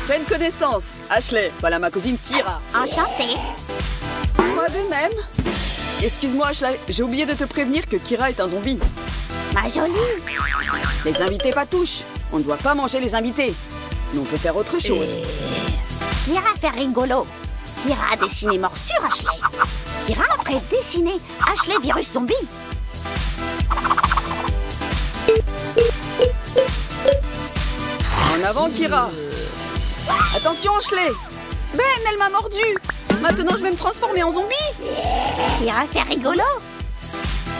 Pleine connaissance. Ashley, voilà ma cousine Kira. Enchantée. Moi de même. Excuse-moi Ashley, j'ai oublié de te prévenir que Kira est un zombie. Ma jolie. Les invités pas touchent. On ne doit pas manger les invités. Mais on peut faire autre chose. Kira fait rigolo. Kira a dessiné morsure, Ashley. Kira après dessiner Ashley virus zombie. En avant Kira. Attention Ashley. Ben, elle m'a mordu. Maintenant je vais me transformer en zombie. Kira fait rigolo.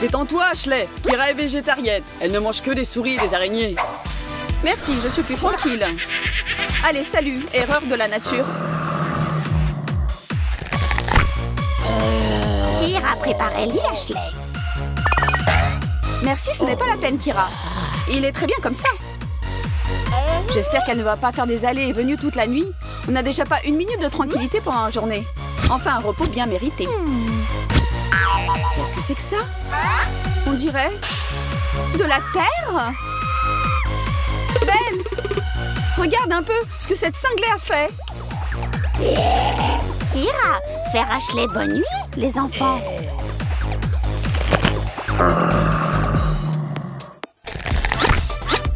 Détends-toi Ashley. Kira est végétarienne. Elle ne mange que des souris et des araignées. Merci, je suis plus tranquille. Allez, salut, erreur de la nature. Kira préparait lit, Ashley. Merci, ce n'est pas la peine, Kira. Il est très bien comme ça. J'espère qu'elle ne va pas faire des allées et venues toute la nuit. On n'a déjà pas une minute de tranquillité pendant la journée. Enfin, un repos bien mérité. Qu'est-ce que c'est que ça? On dirait... de la terre? Ben! Regarde un peu ce que cette cinglée a fait. Kira, faire Ashley bonne nuit, les enfants.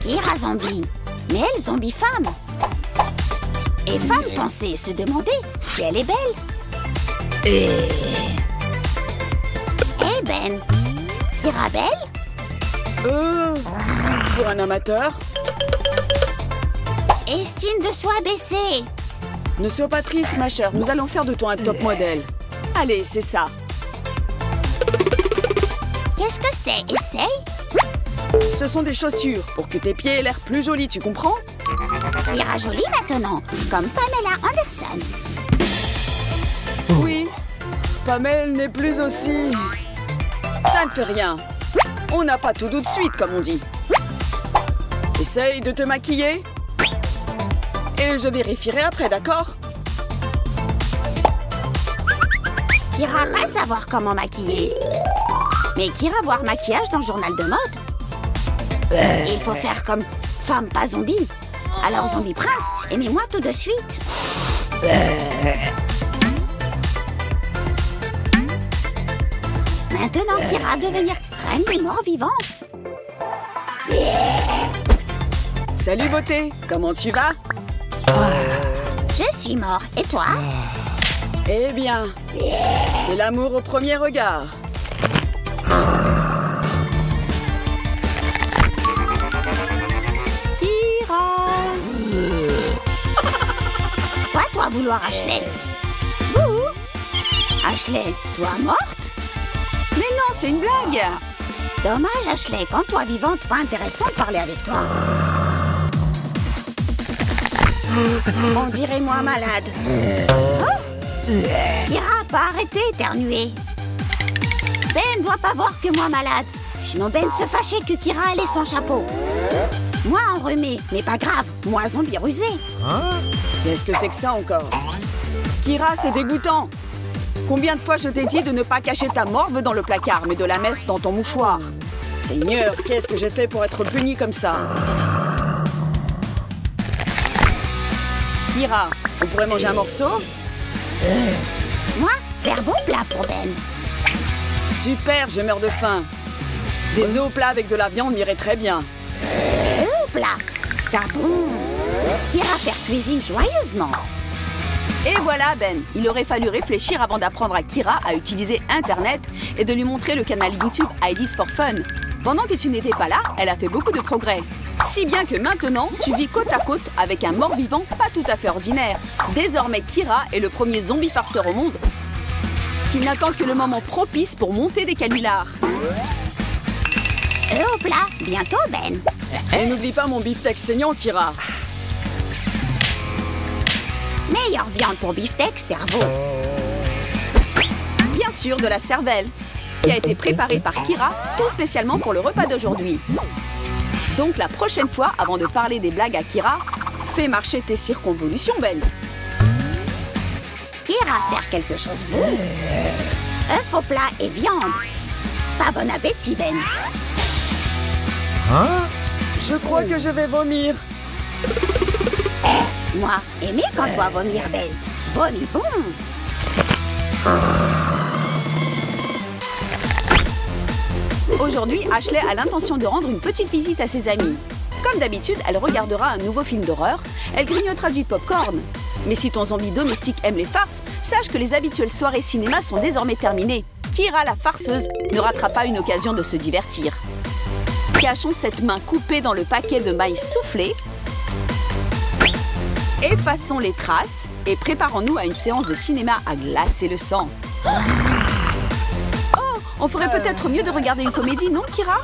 Kira zombie, mais elle zombie femme. Et femme pensait se demander si elle est belle. Eh Ben, Kira belle? Pour un amateur. Estime de soi baissée. Ne sois pas triste, ma chère. Nous allons faire de toi un top modèle. Allez, c'est ça. Qu'est-ce que c'est? Essaye. Ce sont des chaussures pour que tes pieds aient l'air plus jolis, tu comprends? Kira jolie maintenant, comme Pamela Anderson. Oui. Pamela n'est plus aussi... Ça ne fait rien. On n'a pas tout de suite, comme on dit. Essaye de te maquiller. Et je vérifierai après, d'accord? Kira pas savoir comment maquiller. Mais Kira voir maquillage dans le journal de mode. Il faut faire comme femme pas zombie. Alors zombie prince, aimez-moi tout de suite. Maintenant Kira devenir reine des morts vivants. Salut, beauté. Comment tu vas? Je suis mort. Et toi? Eh bien, c'est l'amour au premier regard. Kira. Quoi toi vouloir Ashley? Bouh. Ashley, toi morte? Mais non, c'est une blague. Dommage Ashley, quand toi vivante, pas intéressant de parler avec toi. On dirait moi malade. Oh. Kira, pas arrêter d'éternuer. Ben doit pas voir que moi malade. Sinon Ben se fâchait que Kira allait son chapeau. Moi enrhumé, mais pas grave. Moi zombie rusé. Qu'est-ce que c'est que ça encore? Kira, c'est dégoûtant. Combien de fois je t'ai dit de ne pas cacher ta morve dans le placard, mais de la mettre dans ton mouchoir? Seigneur, qu'est-ce que j'ai fait pour être punie comme ça? Kira, on pourrait manger un morceau? Moi, faire bon plat pour Ben. Super, je meurs de faim. Des œufs au plat avec de la viande m'irait très bien. Plat, ça bon. Kira faire cuisine joyeusement. Et voilà, Ben. Il aurait fallu réfléchir avant d'apprendre à Kira à utiliser Internet et de lui montrer le canal YouTube Ideas for Fun. Pendant que tu n'étais pas là, elle a fait beaucoup de progrès. Si bien que maintenant, tu vis côte à côte avec un mort-vivant pas tout à fait ordinaire. Désormais, Kira est le premier zombie farceur au monde qui n'attend que le moment propice pour monter des canulars. Au plat, bientôt Ben. Et n'oublie pas mon beefsteak saignant, Kira. Meilleure viande pour beefsteak, cerveau. Bien sûr, de la cervelle, qui a été préparée par Kira, tout spécialement pour le repas d'aujourd'hui. Donc la prochaine fois, avant de parler des blagues à Kira, fais marcher tes circonvolutions, Ben. Kira faire quelque chose de bon. Œuf au plat et viande. Pas bon appétit, Ben. Je crois que je vais vomir. Moi, aimer quand toi vomir, Ben. Vomis bon. Aujourd'hui, Ashley a l'intention de rendre une petite visite à ses amis. Comme d'habitude, elle regardera un nouveau film d'horreur, elle grignotera du popcorn. Mais si ton zombie domestique aime les farces, sache que les habituelles soirées cinéma sont désormais terminées. Kira, la farceuse, ne ratera pas une occasion de se divertir. Cachons cette main coupée dans le paquet de maïs soufflé. Effaçons les traces et préparons-nous à une séance de cinéma à glacer le sang. Oh, on ferait peut-être mieux de regarder une comédie, non, Kira?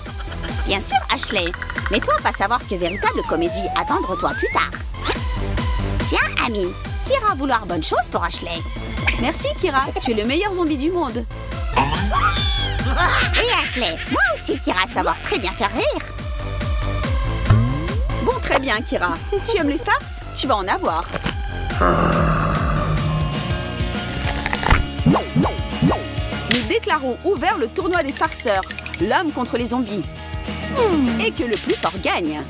Bien sûr, Ashley. Mais toi, pas savoir que véritable comédie, attendre-toi plus tard. Tiens, ami, Kira vouloir bonne chose pour Ashley. Merci, Kira, tu es le meilleur zombie du monde. Oui, Ashley, moi aussi, Kira, savoir très bien faire rire. Bon, très bien, Kira. Tu aimes les farces? Tu vas en avoir. Nous déclarons ouvert le tournoi des farceurs, l'homme contre les zombies. Et que le plus fort gagne.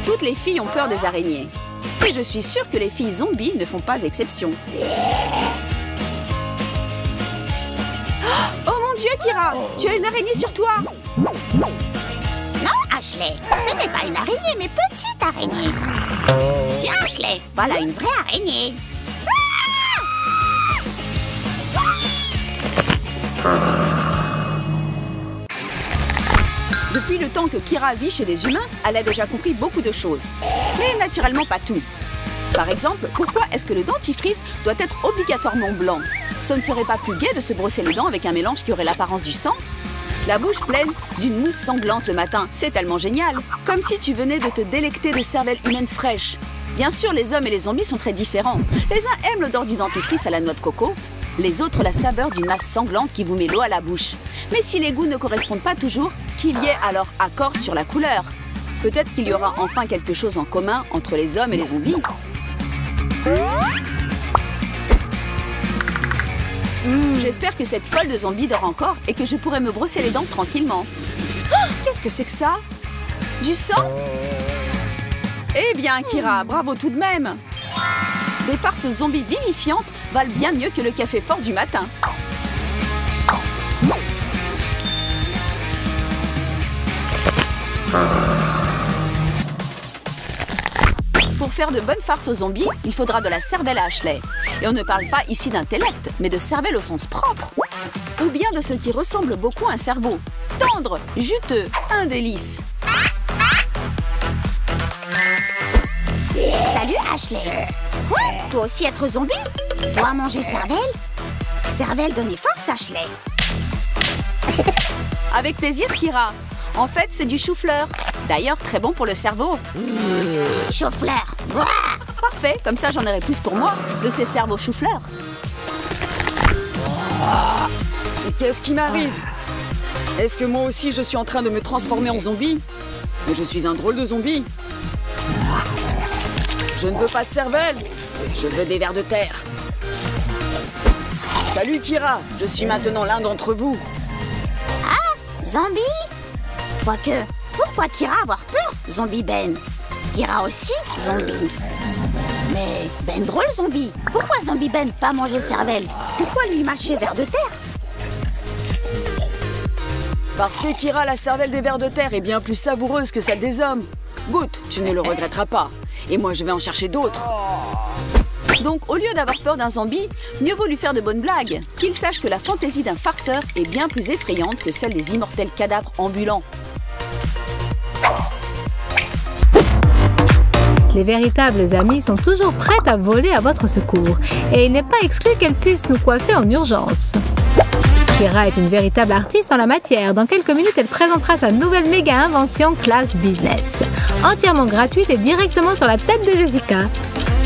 Toutes les filles ont peur des araignées. Et je suis sûre que les filles zombies ne font pas exception. Oh mon Dieu, Kira! Tu as une araignée sur toi! Non, Ashley, ce n'est pas une araignée, mais petite araignée. Tiens, Ashley, voilà une vraie araignée. Depuis le temps que Kira vit chez les humains, elle a déjà compris beaucoup de choses. Mais naturellement pas tout. Par exemple, pourquoi est-ce que le dentifrice doit être obligatoirement blanc? Ce ne serait pas plus gai de se brosser les dents avec un mélange qui aurait l'apparence du sang? La bouche pleine d'une mousse sanglante le matin, c'est tellement génial. Comme si tu venais de te délecter de cervelle humaine fraîche. Bien sûr, les hommes et les zombies sont très différents. Les uns aiment l'odeur du dentifrice à la noix de coco, les autres la saveur d'une masse sanglante qui vous met l'eau à la bouche. Mais si les goûts ne correspondent pas toujours, qu'il y ait alors accord sur la couleur. Peut-être qu'il y aura enfin quelque chose en commun entre les hommes et les zombies. J'espère que cette folle de zombie dort encore et que je pourrai me brosser les dents tranquillement. Oh, qu'est-ce que c'est que ça? Du sang? Eh bien, Kira, bravo tout de même! Des farces zombies vivifiantes valent bien mieux que le café fort du matin. Pour faire de bonnes farces aux zombies, il faudra de la cervelle à Ashley. Et on ne parle pas ici d'intellect, mais de cervelle au sens propre. Ou bien de ce qui ressemble beaucoup à un cerveau. Tendre, juteux, un délice. Salut, Ashley. Quoi? Toi aussi être zombie? Toi manger cervelle? Cervelle donner force, Ashley. Avec plaisir, Kira. En fait, c'est du chou-fleur. D'ailleurs, très bon pour le cerveau. Chou-fleur. Parfait, comme ça j'en aurai plus pour moi, de ces cerveaux chou-fleur. Qu'est-ce qui m'arrive? Est-ce que moi aussi je suis en train de me transformer en zombie? Je suis un drôle de zombie. Je ne veux pas de cervelle, je veux des vers de terre. Salut Kira, je suis maintenant l'un d'entre vous. Ah, zombie? Quoique, pourquoi Kira avoir peur, zombie Ben? Kira aussi, zombie. Mais Ben drôle zombie. Pourquoi zombie Ben pas manger cervelle? Pourquoi lui mâcher vers de terre? Parce que Kira, la cervelle des vers de terre est bien plus savoureuse que celle des hommes. Goûte, tu ne le regretteras pas. Et moi, je vais en chercher d'autres. Donc, au lieu d'avoir peur d'un zombie, mieux vaut lui faire de bonnes blagues. Qu'il sache que la fantaisie d'un farceur est bien plus effrayante que celle des immortels cadavres ambulants. Les véritables amies sont toujours prêtes à voler à votre secours. Et il n'est pas exclu qu'elles puissent nous coiffer en urgence. Kira est une véritable artiste en la matière. Dans quelques minutes, elle présentera sa nouvelle méga invention Class Business. Entièrement gratuite et directement sur la tête de Jessica.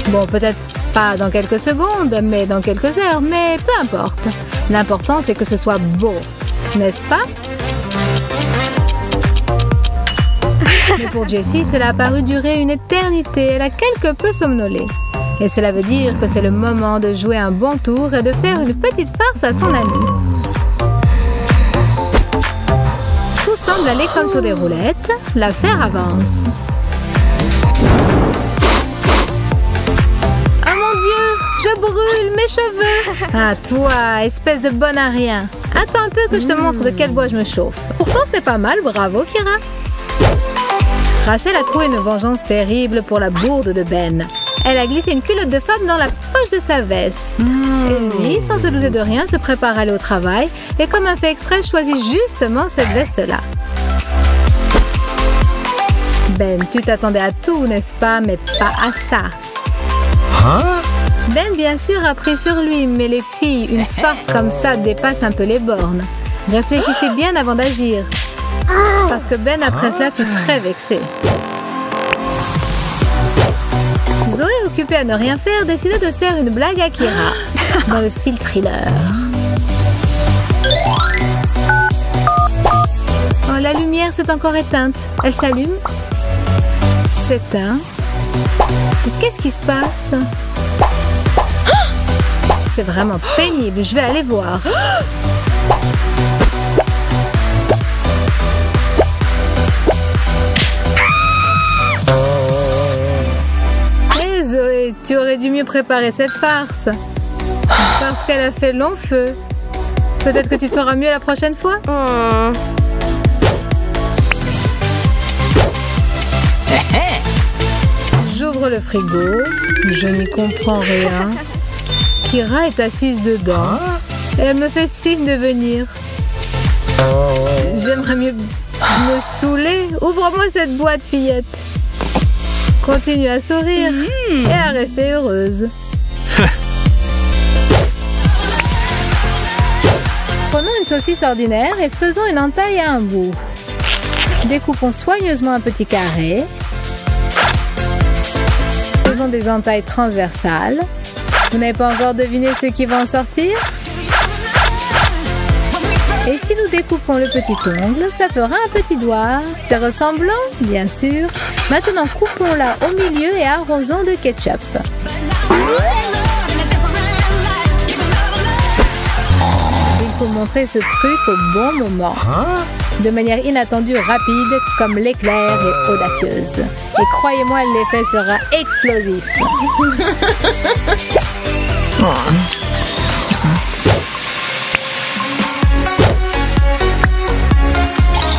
Bon, peut-être pas dans quelques secondes, mais dans quelques heures, mais peu importe. L'important, c'est que ce soit beau, n'est-ce pas? Mais pour Jessie, cela a paru durer une éternité. Elle a quelque peu somnolé. Et cela veut dire que c'est le moment de jouer un bon tour et de faire une petite farce à son ami. Tout semble aller comme sur des roulettes. L'affaire avance. Ah, toi, espèce de bonne à rien. Attends un peu que je te montre de quel bois je me chauffe. Pourtant, ce n'est pas mal, bravo, Kira. Rachel a trouvé une vengeance terrible pour la bourde de Ben. Elle a glissé une culotte de femme dans la poche de sa veste. Et lui, sans se douter de rien, se prépare à aller au travail et comme un fait exprès, choisit justement cette veste-là. Ben, tu t'attendais à tout, n'est-ce pas? Mais pas à ça. Ben, bien sûr, a pris sur lui, mais les filles, une farce comme ça dépasse un peu les bornes. Réfléchissez bien avant d'agir. Parce que Ben, après cela, fut très vexé. Zoé, occupée à ne rien faire, décida de faire une blague à Kira, dans le style thriller. Oh, la lumière s'est encore éteinte. Elle s'allume. S'éteint. Qu'est-ce qui se passe? C'est vraiment pénible. Je vais aller voir. Hé Zoé, tu aurais dû mieux préparer cette farce. Parce qu'elle a fait long feu. Peut-être que tu feras mieux la prochaine fois. J'ouvre le frigo. Je n'y comprends rien. Kira est assise dedans. Et elle me fait signe de venir. J'aimerais mieux me saouler. Ouvre-moi cette boîte, fillette. Continue à sourire et à rester heureuse. Prenons une saucisse ordinaire et faisons une entaille à un bout. Découpons soigneusement un petit carré. Faisons des entailles transversales. Vous n'avez pas encore deviné ce qui va en sortir? Et si nous découpons le petit ongle, ça fera un petit doigt. C'est ressemblant, bien sûr. Maintenant, coupons-la au milieu et arrosons de ketchup. Il faut montrer ce truc au bon moment. De manière inattendue, rapide, comme l'éclair et audacieuse. Et croyez-moi, l'effet sera explosif.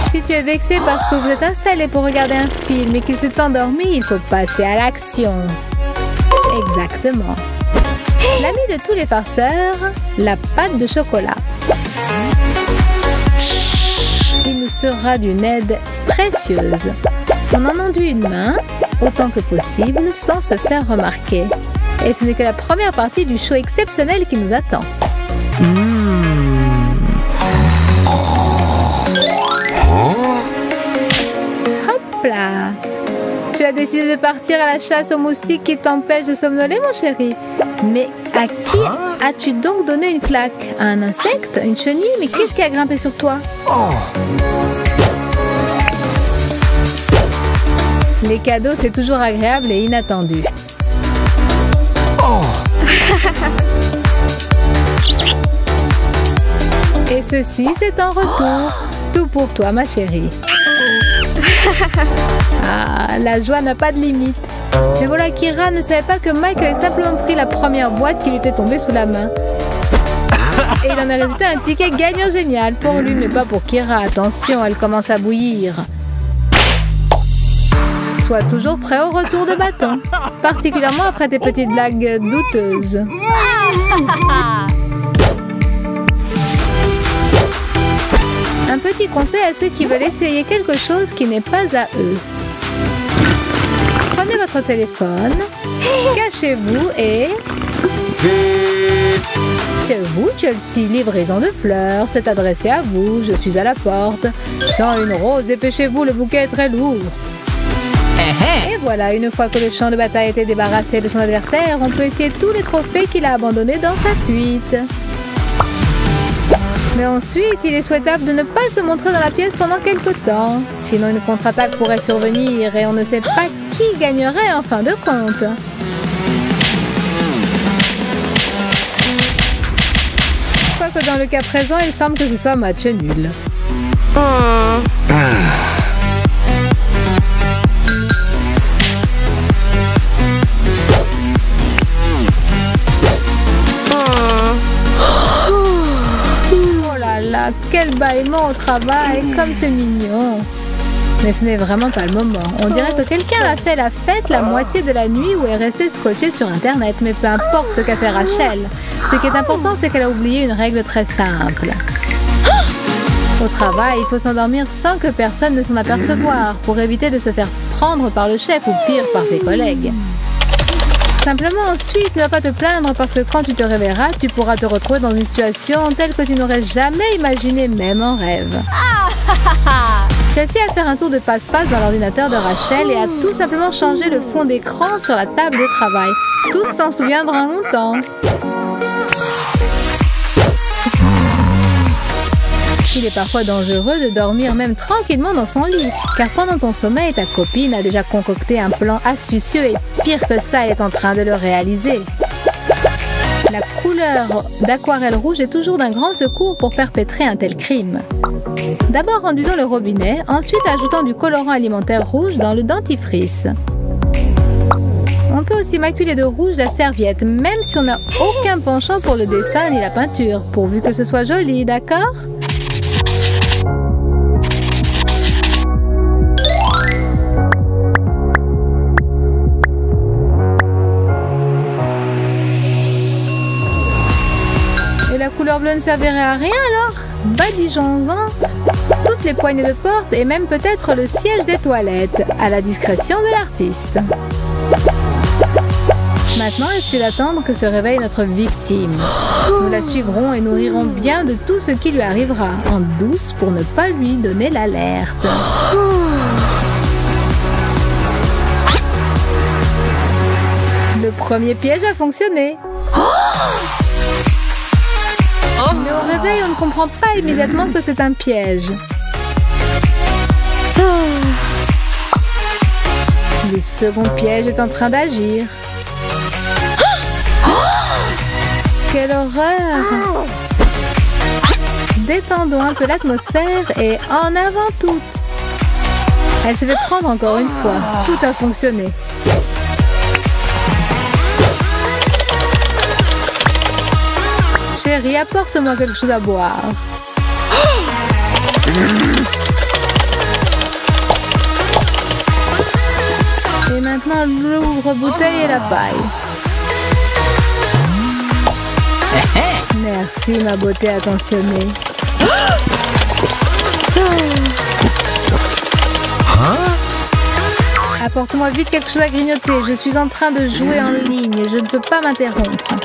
Si tu es vexé parce que vous êtes installé pour regarder un film et qu'il s'est endormi, il faut passer à l'action. Exactement. L'ami de tous les farceurs, la pâte de chocolat. Il nous sera d'une aide précieuse. On en enduit une main, autant que possible, sans se faire remarquer. Et ce n'est que la première partie du show exceptionnel qui nous attend. Hop là! Tu as décidé de partir à la chasse aux moustiques qui t'empêchent de somnoler, mon chéri. Mais à qui as-tu donc donné une claque? À un insecte? Une chenille? Mais qu'est-ce qui a grimpé sur toi? Les cadeaux, c'est toujours agréable et inattendu. Et ceci, c'est en retour. Tout pour toi, ma chérie. Ah, la joie n'a pas de limite. Mais voilà, Kira ne savait pas que Mike avait simplement pris la première boîte qui lui était tombée sous la main. Et il en a résulté un ticket gagnant génial pour lui, mais pas pour Kira. Attention, elle commence à bouillir. Sois toujours prêt au retour de bâton. Particulièrement après tes petites blagues douteuses. Un petit conseil à ceux qui veulent essayer quelque chose qui n'est pas à eux. Prenez votre téléphone, cachez-vous et... C'est vous, Chelsea, livraison de fleurs, c'est adressé à vous, je suis à la porte. Sans une rose, dépêchez-vous, le bouquet est très lourd. Et voilà, une fois que le champ de bataille a été débarrassé de son adversaire, on peut essayer tous les trophées qu'il a abandonnés dans sa fuite. Mais ensuite, il est souhaitable de ne pas se montrer dans la pièce pendant quelque temps. Sinon, une contre-attaque pourrait survenir et on ne sait pas qui gagnerait en fin de compte. Quoique dans le cas présent, il semble que ce soit match nul. bâillements au travail, comme c'est mignon. Mais ce n'est vraiment pas le moment. On dirait que quelqu'un a fait la fête la moitié de la nuit ou est resté scotché sur Internet. Mais peu importe ce qu'a fait Rachel. Ce qui est important, c'est qu'elle a oublié une règle très simple. Au travail, il faut s'endormir sans que personne ne s'en aperçoive pour éviter de se faire prendre par le chef ou pire par ses collègues. Simplement ensuite, ne va pas te plaindre parce que quand tu te réveilleras, tu pourras te retrouver dans une situation telle que tu n'aurais jamais imaginé même en rêve. Chelsea a fait un tour de passe-passe dans l'ordinateur de Rachel et a tout simplement changé le fond d'écran sur la table de travail. Tous s'en souviendront longtemps. Il est parfois dangereux de dormir même tranquillement dans son lit, car pendant ton sommeil, ta copine a déjà concocté un plan astucieux et pire que ça, elle est en train de le réaliser. La couleur d'aquarelle rouge est toujours d'un grand secours pour perpétrer un tel crime. D'abord enduisant le robinet, ensuite ajoutant du colorant alimentaire rouge dans le dentifrice. On peut aussi maculer de rouge la serviette, même si on n'a aucun penchant pour le dessin ni la peinture, pourvu que ce soit joli, d'accord ? Et la couleur bleue ne servirait à rien alors ? Badigeons-en toutes les poignées de porte et même peut-être le siège des toilettes, à la discrétion de l'artiste. Maintenant, il suffit d'attendre que se réveille notre victime. Nous la suivrons et nous rirons bien de tout ce qui lui arrivera, en douce pour ne pas lui donner l'alerte. Le premier piège a fonctionné. Mais au réveil, on ne comprend pas immédiatement que c'est un piège. Le second piège est en train d'agir. Quelle horreur! Détendons un peu l'atmosphère et en avant toutes. Elle s'est fait prendre encore une fois. Tout a fonctionné. Chérie, apporte-moi quelque chose à boire. Et maintenant, l'ouvre-bouteille et la paille. Merci, ma beauté attentionnée. Apporte-moi vite quelque chose à grignoter. Je suis en train de jouer en ligne. Je ne peux pas m'interrompre.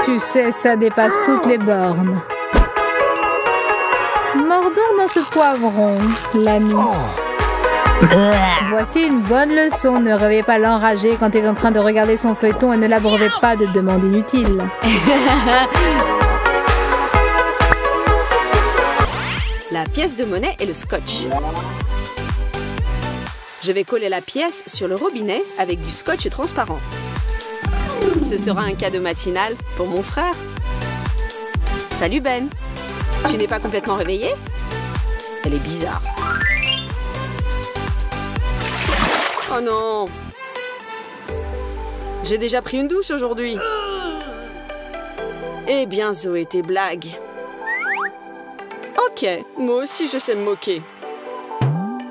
Tu sais, ça dépasse toutes les bornes. Mordons dans ce poivron, l'ami. Voici une bonne leçon. Ne réveillez pas l'enragé quand il est en train de regarder son feuilleton et ne l'abreuvez pas de demandes inutiles. La pièce de monnaie et le scotch. Je vais coller la pièce sur le robinet avec du scotch transparent. Ce sera un cadeau matinal pour mon frère. Salut Ben. Tu n'es pas complètement réveillée? Elle est bizarre. Oh non! J'ai déjà pris une douche aujourd'hui. Eh bien, Zoé, tes blagues. Ok, moi aussi je sais me moquer.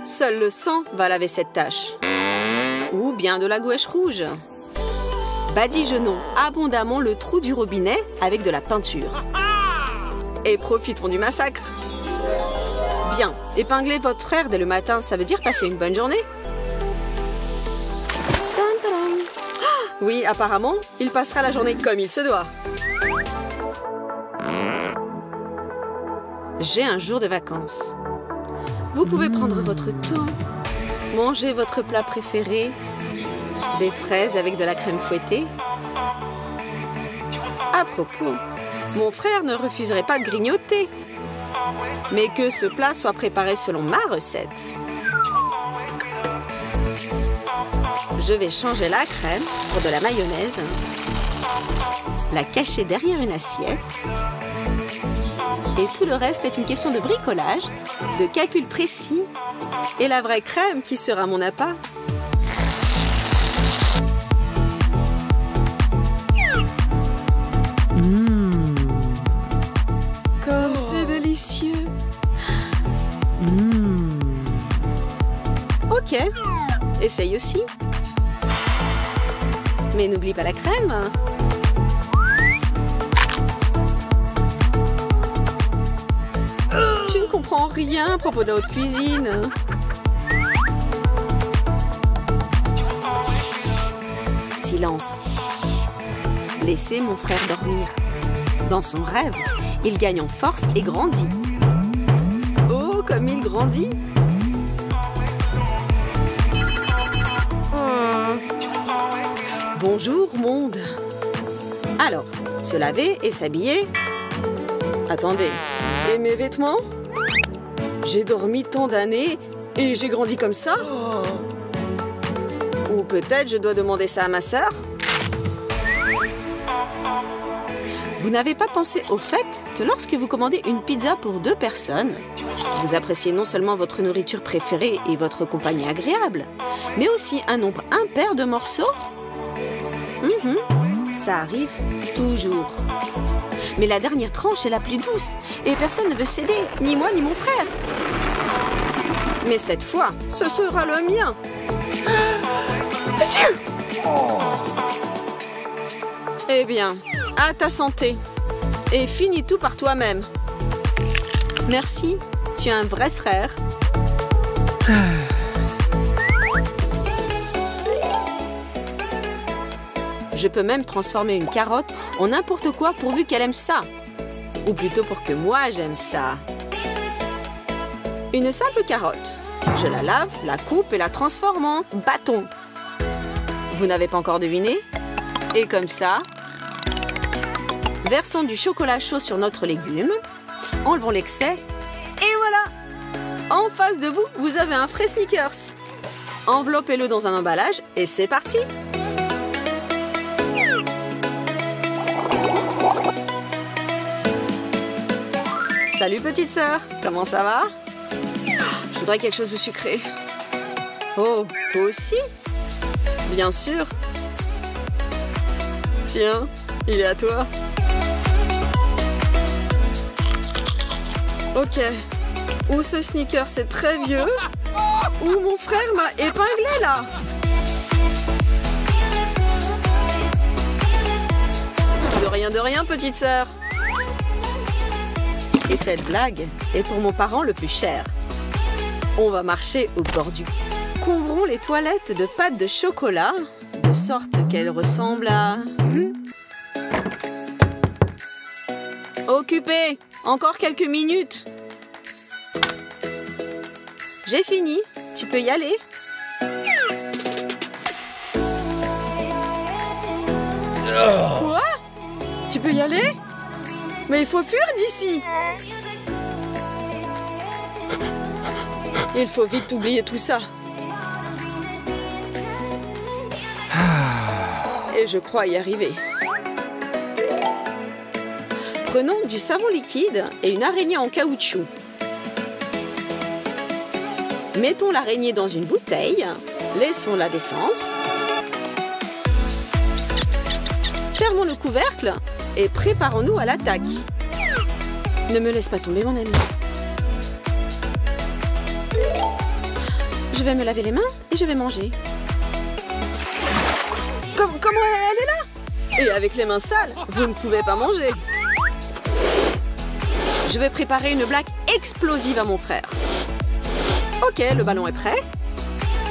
Seul le sang va laver cette tache. Ou bien de la gouache rouge. Badigeonnons abondamment le trou du robinet avec de la peinture. Et profitons du massacre. Bien, épingler votre frère dès le matin, ça veut dire passer une bonne journée? Oui, apparemment, il passera la journée comme il se doit. J'ai un jour de vacances. Vous pouvez prendre votre temps, manger votre plat préféré, des fraises avec de la crème fouettée. À propos, mon frère ne refuserait pas de grignoter, mais que ce plat soit préparé selon ma recette. Je vais changer la crème pour de la mayonnaise, la cacher derrière une assiette. Et tout le reste est une question de bricolage, de calcul précis et la vraie crème qui sera mon appât. Ok, essaye aussi. Mais n'oublie pas la crème. Tu ne comprends rien à propos de la haute cuisine. Silence. Laissez mon frère dormir. Dans son rêve, il gagne en force et grandit. Oh, comme il grandit! Bonjour, monde! Alors, se laver et s'habiller. Attendez, et mes vêtements? J'ai dormi tant d'années et j'ai grandi comme ça? Ou peut-être je dois demander ça à ma sœur? Vous n'avez pas pensé au fait que lorsque vous commandez une pizza pour 2 personnes, vous appréciez non seulement votre nourriture préférée et votre compagnie agréable, mais aussi un nombre impair de morceaux? Ça arrive toujours. Mais la dernière tranche est la plus douce et personne ne veut céder, ni moi ni mon frère. Mais cette fois, ce sera le mien. Eh bien, à ta santé. Et finis tout par toi-même. Merci, tu es un vrai frère. Je peux même transformer une carotte en n'importe quoi pourvu qu'elle aime ça. Ou plutôt pour que moi j'aime ça. Une simple carotte. Je la lave, la coupe et la transforme en bâton. Vous n'avez pas encore deviné? Et comme ça, versons du chocolat chaud sur notre légume, enlevons l'excès, et voilà! En face de vous, vous avez un frais Snickers. Enveloppez-le dans un emballage et c'est parti! Salut petite sœur, comment ça va? Je voudrais quelque chose de sucré. Oh, toi aussi? Bien sûr. Tiens, il est à toi. Ok. Ou ce sneaker c'est très vieux, ou mon frère m'a épinglé là. De rien, petite sœur. Et cette blague est pour mon parent le plus cher. On va marcher au bord du... Couvrons les toilettes de pâte de chocolat, de sorte qu'elles ressemblent à... Occupé! Encore quelques minutes. J'ai fini. Tu peux y aller. Quoi? Tu peux y aller? Mais il faut fuir d'ici. Il faut vite oublier tout ça. Et je crois y arriver. Prenons du savon liquide et une araignée en caoutchouc. Mettons l'araignée dans une bouteille. Laissons-la descendre. Fermons le couvercle et préparons-nous à l'attaque. Ne me laisse pas tomber, mon ami. Je vais me laver les mains et je vais manger. Comment elle est là? Et avec les mains sales, vous ne pouvez pas manger. Je vais préparer une blague explosive à mon frère. Ok, le ballon est prêt.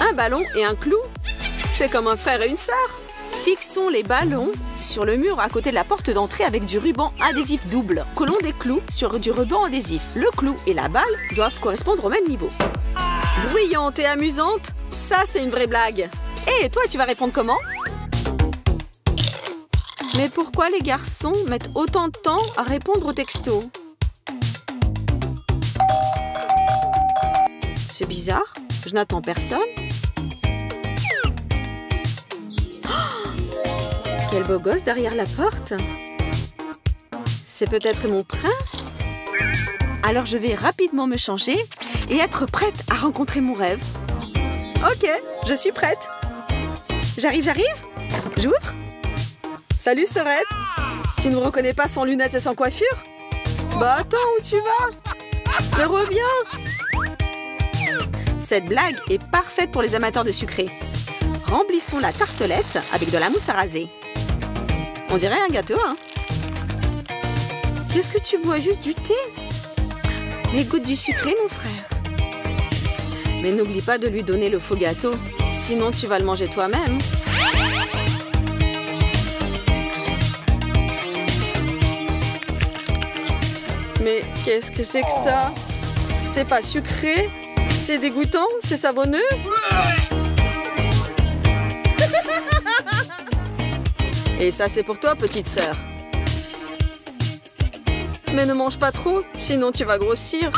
Un ballon et un clou. C'est comme un frère et une sœur. Fixons les ballons sur le mur à côté de la porte d'entrée avec du ruban adhésif double. Collons des clous sur du ruban adhésif. Le clou et la balle doivent correspondre au même niveau. Bruyante et amusante, ça c'est une vraie blague. Et toi, tu vas répondre comment? Mais pourquoi les garçons mettent autant de temps à répondre aux textos? C'est bizarre, je n'attends personne. Oh, quel beau gosse derrière la porte. C'est peut-être mon prince? Alors je vais rapidement me changer et être prête à rencontrer mon rêve. Ok, je suis prête. J'arrive. J'ouvre. Salut, sœurette. Tu ne me reconnais pas sans lunettes et sans coiffure? Bah attends, où tu vas? Mais reviens. Cette blague est parfaite pour les amateurs de sucré. Remplissons la tartelette avec de la mousse à raser. On dirait un gâteau, hein? Qu'est-ce que tu bois? Juste du thé? Mais goûte du sucré, mon frère. Mais n'oublie pas de lui donner le faux gâteau. Sinon, tu vas le manger toi-même. Mais qu'est-ce que c'est que ça? C'est pas sucré? C'est dégoûtant? C'est savonneux? Et ça, c'est pour toi, petite sœur. Mais ne mange pas trop, sinon tu vas grossir.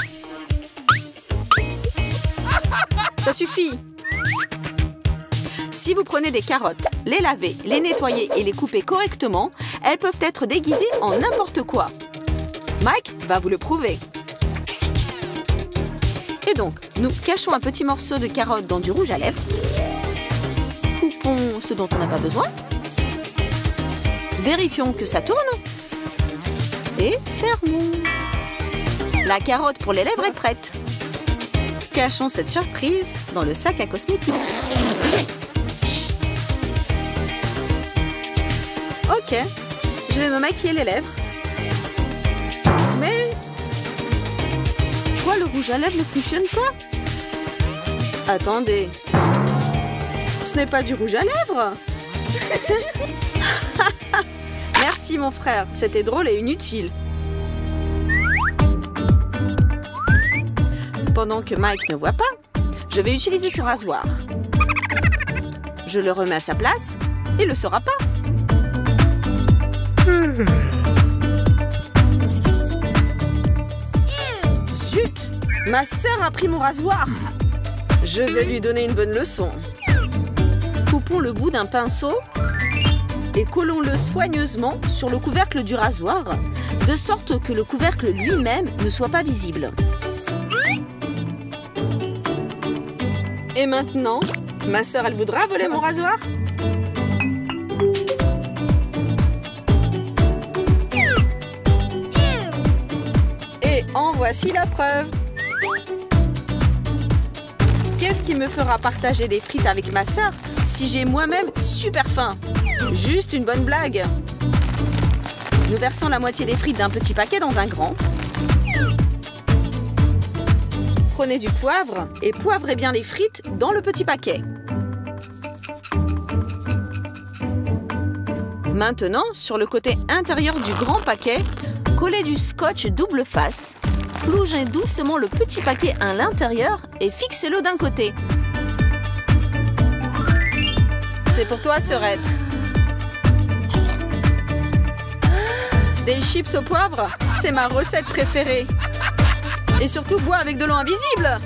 Ça suffit. Si vous prenez des carottes, les lavez, les nettoyer et les couper correctement, elles peuvent être déguisées en n'importe quoi. Mike va vous le prouver. Et donc, nous cachons un petit morceau de carotte dans du rouge à lèvres. Coupons ce dont on n'a pas besoin. Vérifions que ça tourne. Et fermons. La carotte pour les lèvres est prête. Cachons cette surprise dans le sac à cosmétiques. Ok, je vais me maquiller les lèvres. Mais... pourquoi le rouge à lèvres ne fonctionne pas? Attendez. Ce n'est pas du rouge à lèvres. Merci mon frère, c'était drôle et inutile. Pendant que Mike ne voit pas, je vais utiliser ce rasoir. Je le remets à sa place, il ne le saura pas. Zut! Ma sœur a pris mon rasoir. Je vais lui donner une bonne leçon. Coupons le bout d'un pinceau et collons-le soigneusement sur le couvercle du rasoir, de sorte que le couvercle lui-même ne soit pas visible. Et maintenant, ma sœur, elle voudra voler mon rasoir? Et en voici la preuve. Qu'est-ce qui me fera partager des frites avec ma sœur si j'ai moi-même super faim? Juste une bonne blague. Nous versons la moitié des frites d'un petit paquet dans un grand. Prenez du poivre et poivrez bien les frites dans le petit paquet. Maintenant, sur le côté intérieur du grand paquet, collez du scotch double face. Plongez doucement le petit paquet à l'intérieur et fixez-le d'un côté. C'est pour toi, sœurette. Des chips au poivre, c'est ma recette préférée. Et surtout, bois avec de l'eau invisible.